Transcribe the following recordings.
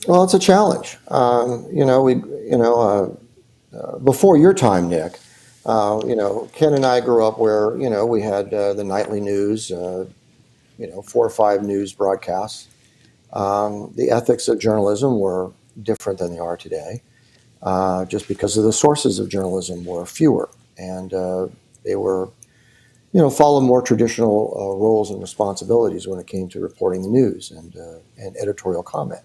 Well, it's a challenge. Before your time, Nick, Ken and I grew up where, we had the nightly news, 4 or 5 news broadcasts. The ethics of journalism were different than they are today, just because of the sources of journalism were fewer. And they were, followed more traditional roles and responsibilities when it came to reporting the news and editorial comment.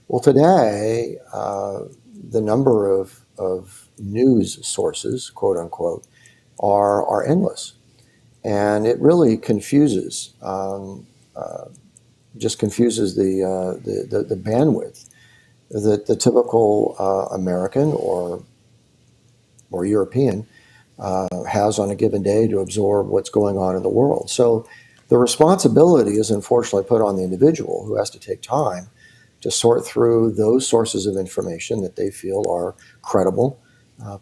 Well, today, the number of news sources, quote unquote, are endless. And it really confuses, just confuses the bandwidth that the typical American or European has on a given day to absorb what's going on in the world. So the responsibility is unfortunately put on the individual who has to take time to sort through those sources of information that they feel are credible,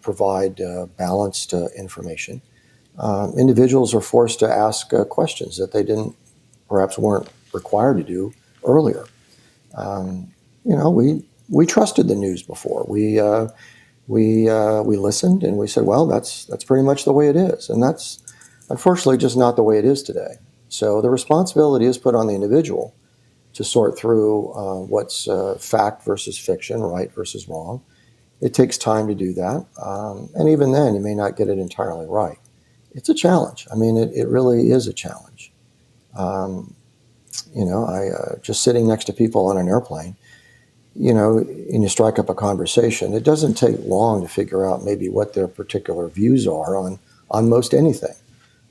provide balanced information. Individuals are forced to ask questions that they didn't, perhaps weren't required to do earlier. Um, we trusted the news before. We listened and we said, well, that's pretty much the way it is, and that's unfortunately just not the way it is today. So the responsibility is put on the individual to sort through what's fact versus fiction, right versus wrong. It takes time to do that, and even then, you may not get it entirely right. It's a challenge. I mean, it really is a challenge. Um, I just sitting next to people on an airplane, and you strike up a conversation. It doesn't take long to figure out maybe what their particular views are on most anything.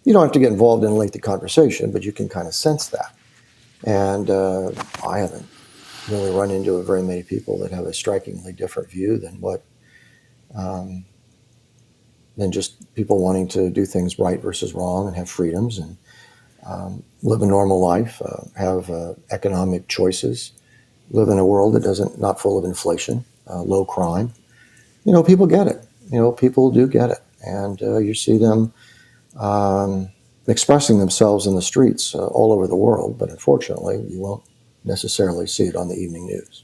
You don't have to get involved in a lengthy conversation, but you can kind of sense that. And I haven't really run into very many people that have a strikingly different view um, than just people wanting to do things right versus wrong and have freedoms and live a normal life, have economic choices, live in a world that doesn't not full of inflation, low crime. People get it. People do get it, and you see them expressing themselves in the streets all over the world. But unfortunately, you won't necessarily see it on the evening news.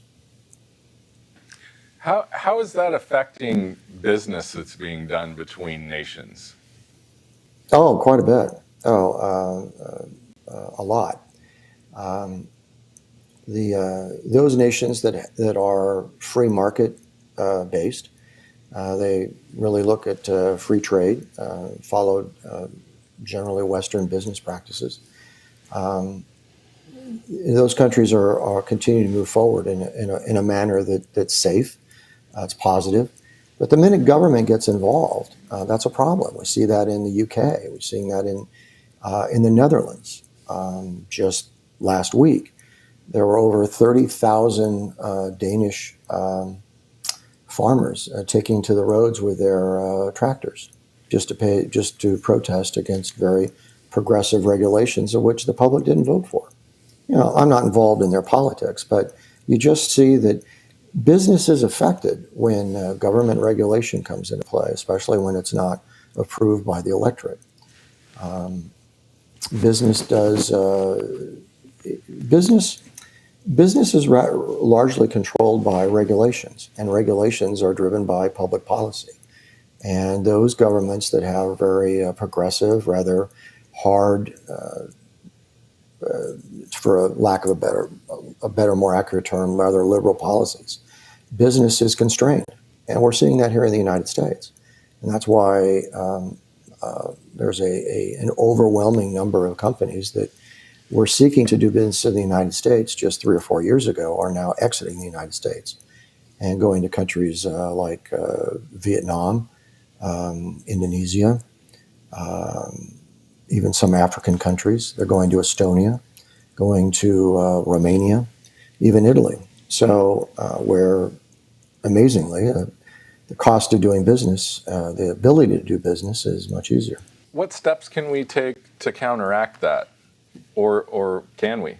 How is that affecting business that's being done between nations? Oh, quite a bit. Oh, a lot. Um, the Those nations that are free market based, they really look at free trade, followed generally Western business practices. Um, those countries are continuing to move forward in a manner that's safe, it's positive. But the minute government gets involved, that's a problem. We see that in the UK. We're seeing that in the Netherlands. Just last week, there were over 30,000 Danish farmers taking to the roads with their tractors just to protest against very progressive regulations of which the public didn't vote for. I'm not involved in their politics, but you just see that business is affected when government regulation comes into play, especially when it's not approved by the electorate. Um, business does business business is largely controlled by regulations, and regulations are driven by public policy. And those governments that have very progressive, rather hard, for a lack of a better, more accurate term, rather liberal policies, business is constrained, and we're seeing that here in the United States, and that's why there's an overwhelming number of companies that were seeking to do business in the United States just 3 or 4 years ago are now exiting the United States and going to countries like Vietnam, Indonesia, um, even some African countries. They're going to Estonia, going to Romania, even Italy. So, where amazingly, the cost of doing business, the ability to do business is much easier. What steps can we take to counteract that, or can we?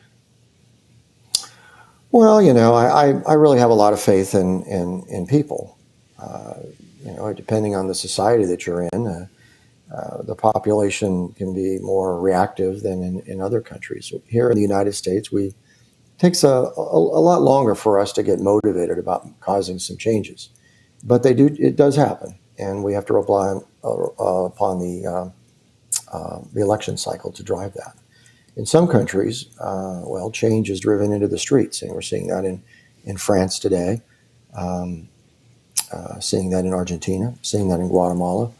Well, I really have a lot of faith in people. Uh, Depending on the society that you're in, the population can be more reactive than in other countries. Here in the United States, we takes a lot longer for us to get motivated about causing some changes. But it does happen. And we have to rely upon the election cycle to drive that. In some countries, change is driven into the streets. And we're seeing that in France today, seeing that in Argentina, seeing that in Guatemala.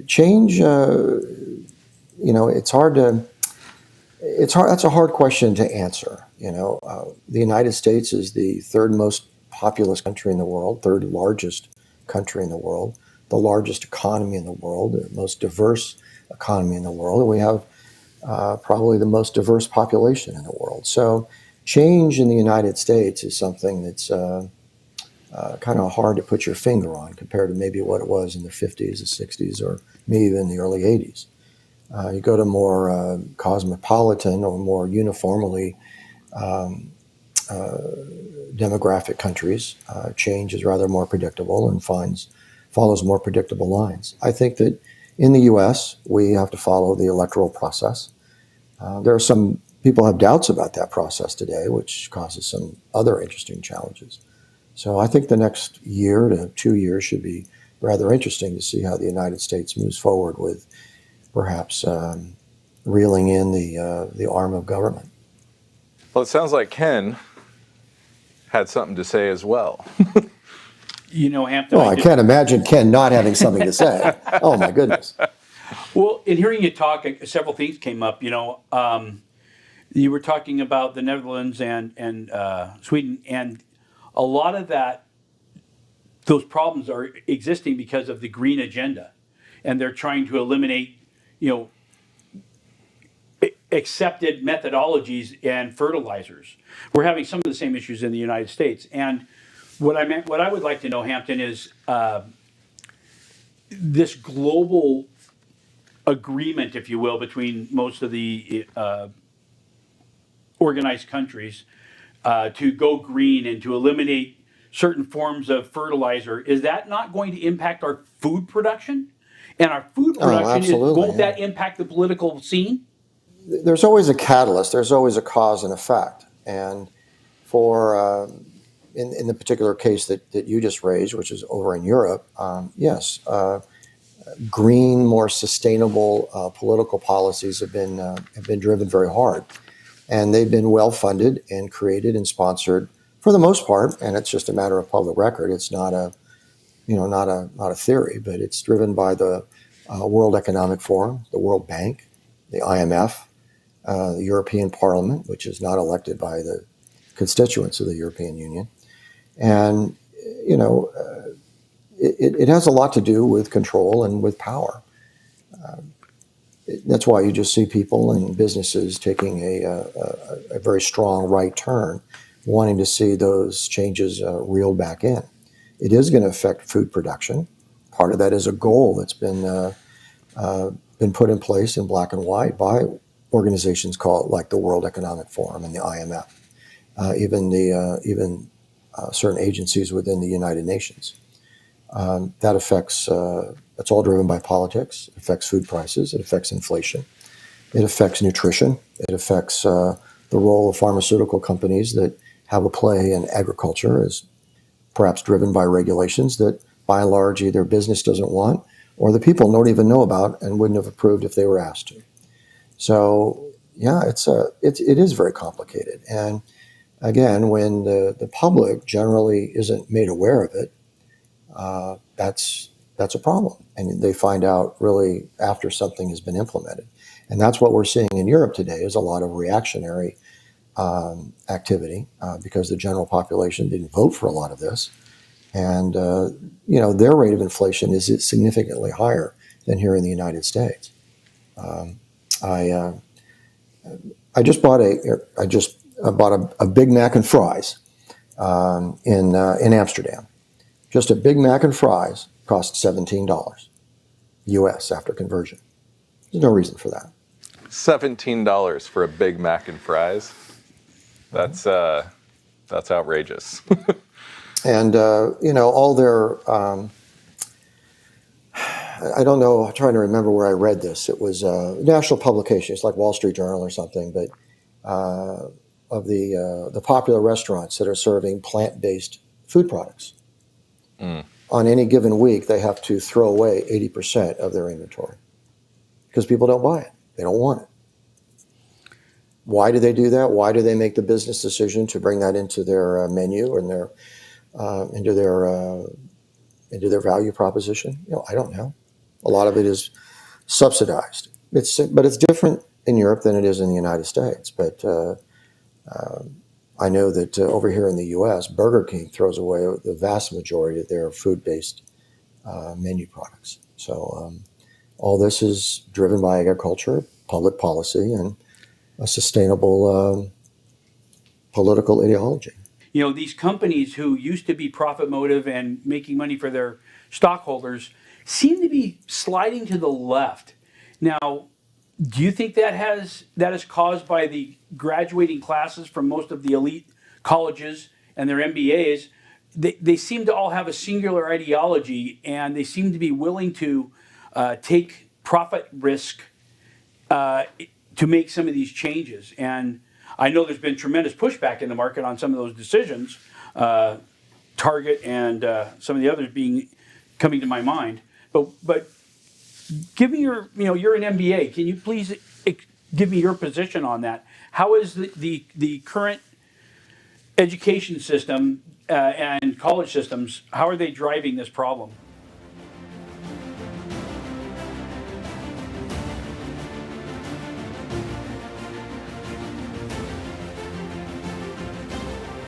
Change, that's a hard question to answer. The United States is the third most populous country in the world, third largest country in the world, the largest economy in the world, the most diverse economy in the world. And we have probably the most diverse population in the world. So change in the United States is something that's kind of hard to put your finger on compared to maybe what it was in the 50s, the 60s, or maybe even the early 80s. You go to more cosmopolitan or more uniformly demographic countries, change is rather more predictable and follows more predictable lines. I think that in the U.S., we have to follow the electoral process. There are some people have doubts about that process today, which causes some other interesting challenges. So I think the next year to 2 years should be rather interesting to see how the United States moves forward with perhaps reeling in the arm of government. Well, it sounds like Ken had something to say as well. Hampton. Well, I can't imagine Ken not having something to say. Oh, my goodness. Well, in hearing you talk, several things came up. You were talking about the Netherlands and Sweden, and a lot of those problems are existing because of the green agenda, and they're trying to eliminate, accepted methodologies and fertilizers. We're having some of the same issues in the United States, and what I would like to know, Hampton, is this global agreement, if you will, between most of the organized countries to go green and to eliminate certain forms of fertilizer. Is that not going to impact our food production? And our food production, won't that impact the political scene? There's always a catalyst. There's always a cause and effect. And for in the particular case that you just raised, which is over in Europe, yes, green, more sustainable political policies have been driven very hard, and they've been well funded and created and sponsored for the most part. And it's just a matter of public record. It's not a theory, but it's driven by the World Economic Forum, the World Bank, the IMF, the European Parliament, which is not elected by the constituents of the European Union. And, it has a lot to do with control and with power. That's why you just see people and businesses taking a very strong right turn, wanting to see those changes reeled back in. It is going to affect food production. Part of that is a goal that's been put in place in black and white by organizations like the World Economic Forum and the IMF, even certain agencies within the United Nations. That affects. That's all driven by politics. It affects food prices. It affects inflation. It affects nutrition. It affects the role of pharmaceutical companies that have a play in agriculture, is perhaps driven by regulations that, by and large, either business doesn't want or the people don't even know about and wouldn't have approved if they were asked to. So, yeah, it is very complicated. And again, when the public generally isn't made aware of it, that's a problem. And they find out really after something has been implemented. And that's what we're seeing in Europe today, is a lot of reactionary activity because the general population didn't vote for a lot of this. And, their rate of inflation is significantly higher than here in the United States. I just bought a Big Mac and fries in Amsterdam. Just a Big Mac and fries cost $17 US after conversion. There's no reason for that. $17 for a Big Mac and fries. That's outrageous. And all their I don't know. I'm trying to remember where I read this. It was a national publication. It's like Wall Street Journal or something. But of the popular restaurants that are serving plant-based food products. On any given week, they have to throw away 80% of their inventory because people don't buy it. They don't want it. Why do they do that? Why do they make the business decision to bring that into their menu and into their value proposition? I don't know. A lot of it is subsidized. But it's different in Europe than it is in the United States. But I know that over here in the U.S., Burger King throws away the vast majority of their food-based menu products. So all this is driven by agriculture, public policy, and a sustainable political ideology. These companies who used to be profit motive and making money for their stockholders seem to be sliding to the left. Now, do you think that is caused by the graduating classes from most of the elite colleges and their MBAs? They seem to all have a singular ideology, and they seem to be willing to take profit risk to make some of these changes. And I know there's been tremendous pushback in the market on some of those decisions, Target and some of the others coming to my mind. But give me you're an MBA. Can you please give me your position on that? How is the current education system and college systems, how are they driving this problem?